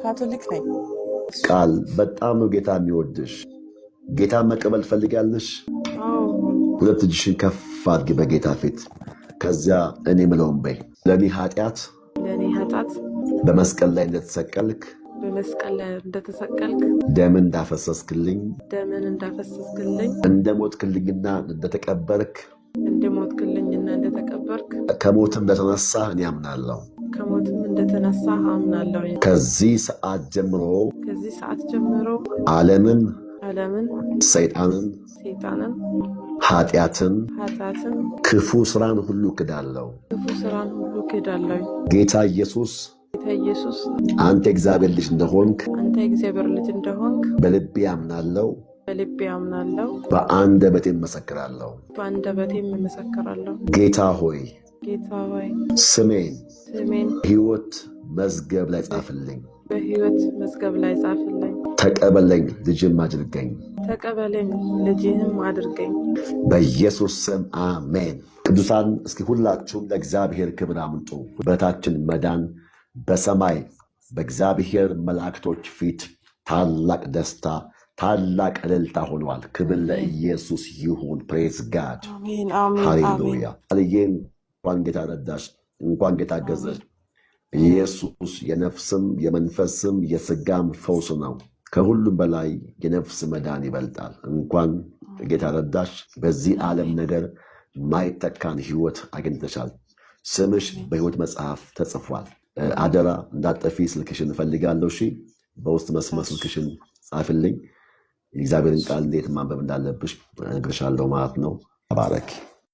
ካቶሊክ ነኝ። ቃል በጣም ነው ጌታ የሚወድሽ። ጌታ መቀበል ፈልጋለሽ? ሁለት እጅሽን ከፍ አድርጊ በጌታ ፊት። ከዚያ እኔ ምለውን በይ። ለኔ ኃጢአት በመስቀል ላይ እንደተሰቀልክ ደምን እንዳፈሰስክልኝ እንደሞትክልኝና እንደተቀበርክ ከሞትም እንደተነሳ እኔ አምናለሁ። ከዚህ ሰዓት ጀምሮ ዓለምን፣ ሰይጣንን፣ ኃጢአትን፣ ክፉ ስራን ሁሉ ክዳለሁ። ጌታ ኢየሱስ አንተ እግዚአብሔር ልጅ እንደሆንክ በልቤ አምናለሁ፣ በአንደበቴም እመሰክራለሁ። ጌታ ሆይ ስሜን ሕይወት መዝገብ ላይ ጻፍልኝ። ተቀበለኝ፣ ልጅም አድርገኝ። በኢየሱስ ስም አሜን። ቅዱሳን እስኪ ሁላችሁም ለእግዚአብሔር ክብር አምጡ። በታችን መዳን በሰማይ በእግዚአብሔር መላእክቶች ፊት ታላቅ ደስታ፣ ታላቅ እልልታ ሆኗል። ክብር ለኢየሱስ ይሁን። ፕሬዝ ጋድ፣ ሃሌሉያ። አልዬን እንኳን ጌታ ረዳሽ፣ እንኳን ጌታ ገዘሽ። ኢየሱስ የነፍስም የመንፈስም የስጋም ፈውስ ነው። ከሁሉም በላይ የነፍስ መዳን ይበልጣል። እንኳን ጌታ ረዳሽ። በዚህ ዓለም ነገር ማይተካን ህይወት አግኝተሻል። ስምሽ በህይወት መጽሐፍ ተጽፏል። አደራ እንዳጠፊ ስልክሽን እፈልጋለሁ። እሺ፣ በውስጥ መስመር ስልክሽን ጻፍልኝ። የእግዚአብሔርን ቃል እንዴት ማንበብ እንዳለብሽ እነግርሻለሁ ማለት ነው። ተባረኪ።